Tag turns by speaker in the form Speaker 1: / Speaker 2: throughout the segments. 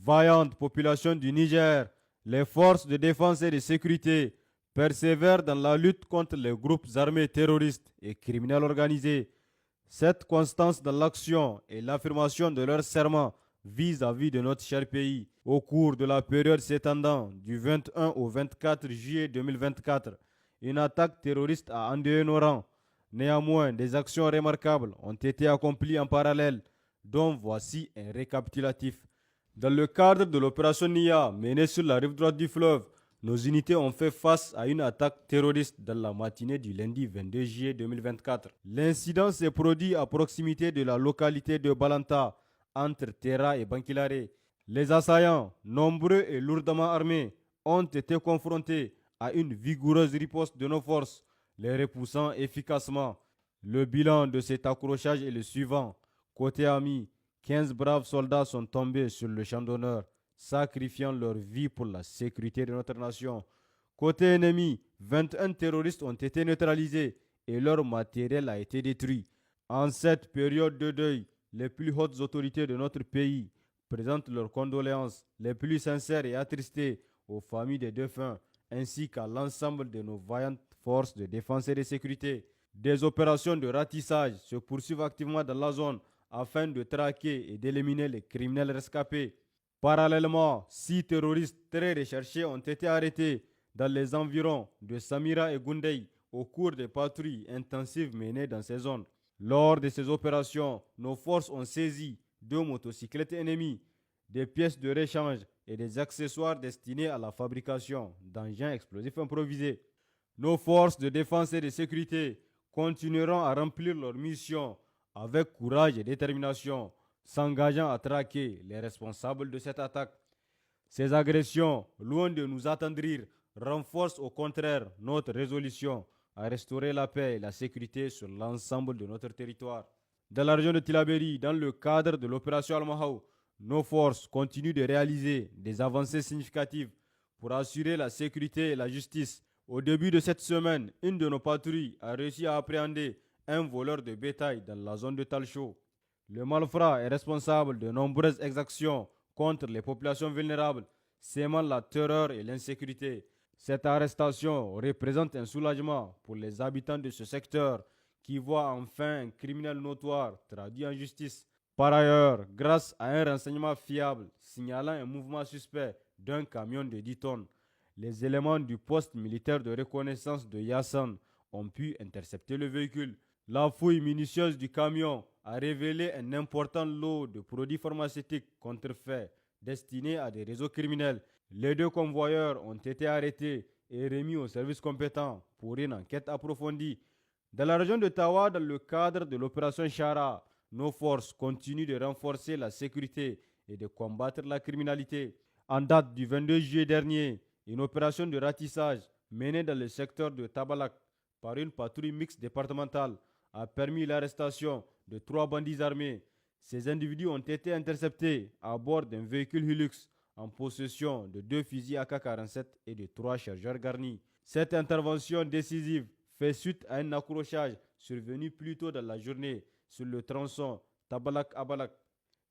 Speaker 1: Vaillante population du Niger, les forces de défense et de sécurité persévèrent dans la lutte contre les groupes armés terroristes et criminels organisés. Cette constance dans l'action et l'affirmation de leur serment vis-à-vis de notre cher pays au cours de la période s'étendant du 21 au 24 juillet 2024, une attaque terroriste a endeuillé nos rangs. Néanmoins, des actions remarquables ont été accomplies en parallèle, dont voici un récapitulatif. Dans le cadre de l'opération NIA menée sur la rive droite du fleuve, nos unités ont fait face à une attaque terroriste dans la matinée du lundi 22 juillet 2024. L'incident s'est produit à proximité de la localité de Balanta, entre Terra et Bankilare. Les assaillants, nombreux et lourdement armés, ont été confrontés à une vigoureuse riposte de nos forces, les repoussant efficacement. Le bilan de cet accrochage est le suivant. Côté ami, 15 braves soldats sont tombés sur le champ d'honneur, sacrifiant leur vie pour la sécurité de notre nation. Côté ennemi, 21 terroristes ont été neutralisés et leur matériel a été détruit. En cette période de deuil, les plus hautes autorités de notre pays présentent leurs condoléances les plus sincères et attristées aux familles des défunts ainsi qu'à l'ensemble de nos vaillantes forces de défense et de sécurité. Des opérations de ratissage se poursuivent activement dans la zone afin de traquer et d'éliminer les criminels rescapés. Parallèlement, 6 terroristes très recherchés ont été arrêtés dans les environs de Samira et Gundey au cours des patrouilles intensives menées dans ces zones. Lors de ces opérations, nos forces ont saisi 2 motocyclettes ennemies, des pièces de rechange et des accessoires destinés à la fabrication d'engins explosifs improvisés. Nos forces de défense et de sécurité continueront à remplir leur mission avec courage et détermination, s'engageant à traquer les responsables de cette attaque. Ces agressions, loin de nous attendrir, renforcent au contraire notre résolution à restaurer la paix et la sécurité sur l'ensemble de notre territoire. Dans la région de Tilaberi, dans le cadre de l'opération Al-Mahou, nos forces continuent de réaliser des avancées significatives pour assurer la sécurité et la justice. Au début de cette semaine, une de nos patrouilles a réussi à appréhender un voleur de bétail dans la zone de Talcho. Le malfrat est responsable de nombreuses exactions contre les populations vulnérables, sémant la terreur et l'insécurité. Cette arrestation représente un soulagement pour les habitants de ce secteur qui voient enfin un criminel notoire traduit en justice. Par ailleurs, grâce à un renseignement fiable signalant un mouvement suspect d'un camion de 10 tonnes, les éléments du poste militaire de reconnaissance de Yassan ont pu intercepter le véhicule. La fouille minutieuse du camion a révélé un important lot de produits pharmaceutiques contrefaits destinés à des réseaux criminels. Les 2 convoyeurs ont été arrêtés et remis aux services compétents pour une enquête approfondie. Dans la région de Tawa, dans le cadre de l'opération Shara, nos forces continuent de renforcer la sécurité et de combattre la criminalité. En date du 22 juillet dernier, une opération de ratissage menée dans le secteur de Tabalak par une patrouille mixte départementale a permis l'arrestation de 3 bandits armés. Ces individus ont été interceptés à bord d'un véhicule Hilux en possession de 2 fusils AK-47 et de 3 chargeurs garnis. Cette intervention décisive fait suite à un accrochage survenu plus tôt dans la journée sur le tronçon Tabalak-Abalak.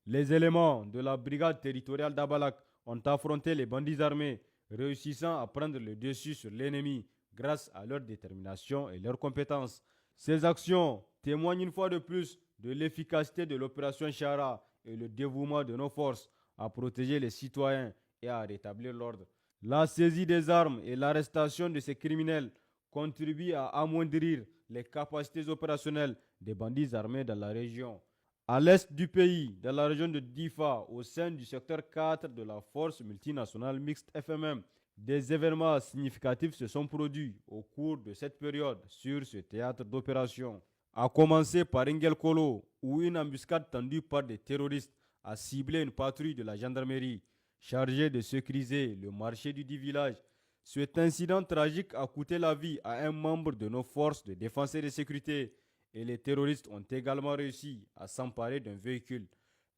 Speaker 1: Les éléments de la brigade territoriale d'Abalak ont affronté les bandits armés, réussissant à prendre le dessus sur l'ennemi grâce à leur détermination et leurs compétences. Ces actions témoignent une fois de plus de l'efficacité de l'opération Shara et le dévouement de nos forces à protéger les citoyens et à rétablir l'ordre. La saisie des armes et l'arrestation de ces criminels contribuent à amoindrir les capacités opérationnelles des bandits armés dans la région. À l'est du pays, dans la région de Difa, au sein du secteur 4 de la force multinationale mixte FMM, des événements significatifs se sont produits au cours de cette période sur ce théâtre d'opération. A commencer par Engel Kolo, où une embuscade tendue par des terroristes a ciblé une patrouille de la gendarmerie chargée de sécuriser le marché du dit village. Cet incident tragique a coûté la vie à un membre de nos forces de défense et de sécurité et les terroristes ont également réussi à s'emparer d'un véhicule.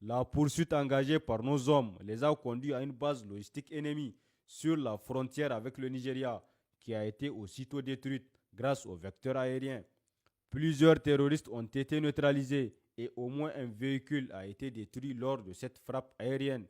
Speaker 1: La poursuite engagée par nos hommes les a conduits à une base logistique ennemie sur la frontière avec le Nigeria, qui a été aussitôt détruite grâce aux vecteurs aériens. Plusieurs terroristes ont été neutralisés et au moins un véhicule a été détruit lors de cette frappe aérienne.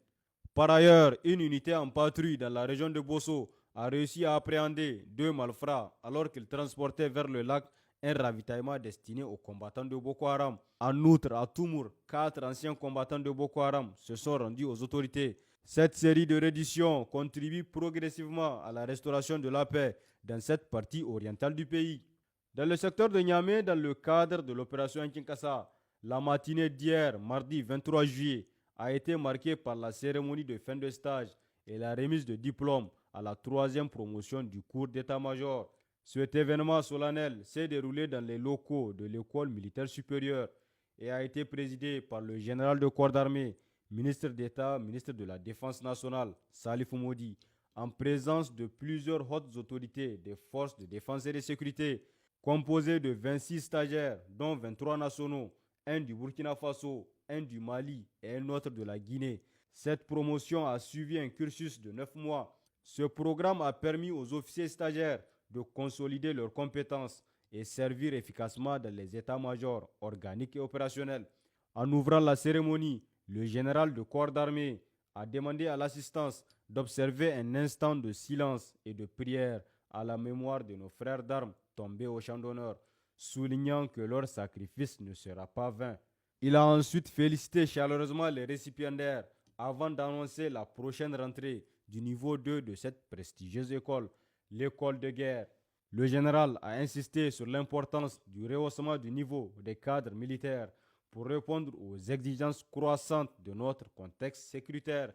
Speaker 1: Par ailleurs, une unité en patrouille dans la région de Bosso a réussi à appréhender 2 malfrats alors qu'ils transportaient vers le lac un ravitaillement destiné aux combattants de Boko Haram. En outre, à Toumour, 4 anciens combattants de Boko Haram se sont rendus aux autorités. Cette série de redditions contribue progressivement à la restauration de la paix dans cette partie orientale du pays. Dans le secteur de Niamey, dans le cadre de l'opération Kinkassa, la matinée d'hier, mardi 23 juillet, a été marquée par la cérémonie de fin de stage et la remise de diplôme à la 3e promotion du cours d'état-major. Cet événement solennel s'est déroulé dans les locaux de l'école militaire supérieure et a été présidé par le général de corps d'armée, ministre d'État, ministre de la Défense nationale, Salif Moudi, en présence de plusieurs hautes autorités des forces de défense et de sécurité, composées de 26 stagiaires, dont 23 nationaux, un du Burkina Faso, un du Mali et un autre de la Guinée. Cette promotion a suivi un cursus de 9 mois. Ce programme a permis aux officiers stagiaires de consolider leurs compétences et servir efficacement dans les états-majors organiques et opérationnels. En ouvrant la cérémonie, le général de corps d'armée a demandé à l'assistance d'observer un instant de silence et de prière à la mémoire de nos frères d'armes tombés au champ d'honneur, soulignant que leur sacrifice ne sera pas vain. Il a ensuite félicité chaleureusement les récipiendaires avant d'annoncer la prochaine rentrée du niveau 2 de cette prestigieuse école, l'école de guerre. Le général a insisté sur l'importance du rehaussement du niveau des cadres militaires pour répondre aux exigences croissantes de notre contexte sécuritaire.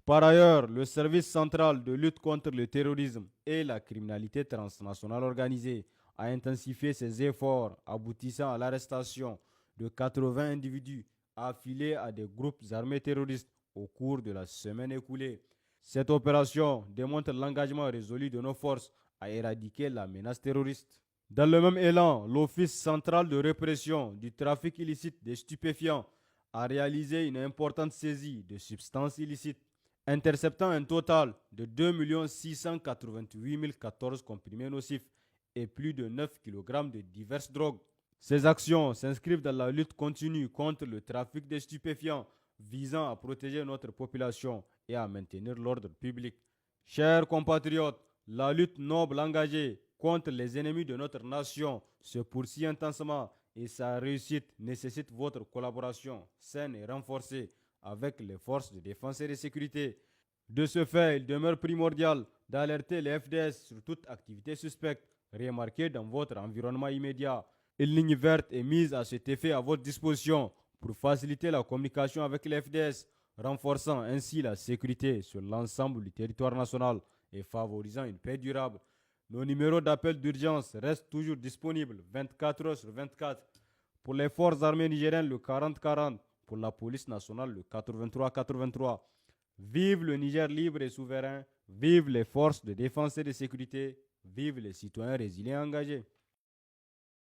Speaker 1: Par ailleurs, le service central de lutte contre le terrorisme et la criminalité transnationale organisée a intensifié ses efforts, aboutissant à l'arrestation de 80 individus affiliés à des groupes armés terroristes au cours de la semaine écoulée. Cette opération démontre l'engagement résolu de nos forces à éradiquer la menace terroriste. Dans le même élan, l'Office central de répression du trafic illicite des stupéfiants a réalisé une importante saisie de substances illicites, interceptant un total de 2 688 014 comprimés nocifs et plus de 9 kg de diverses drogues. Ces actions s'inscrivent dans la lutte continue contre le trafic des stupéfiants visant à protéger notre population et à maintenir l'ordre public. Chers compatriotes, la lutte noble engagée contre les ennemis de notre nation se poursuit intensément et sa réussite nécessite votre collaboration saine et renforcée avec les forces de défense et de sécurité. De ce fait, il demeure primordial d'alerter les FDS sur toute activité suspecte remarquée dans votre environnement immédiat. Une ligne verte est mise à cet effet à votre disposition pour faciliter la communication avec les FDS, renforçant ainsi la sécurité sur l'ensemble du territoire national et favorisant une paix durable. Nos numéros d'appel d'urgence restent toujours disponibles 24 heures sur 24. Pour les forces armées nigériennes, le 40-40. Pour la police nationale, le 83-83. Vive le Niger libre et souverain. Vive les forces de défense et de sécurité. Vive les citoyens résilients engagés.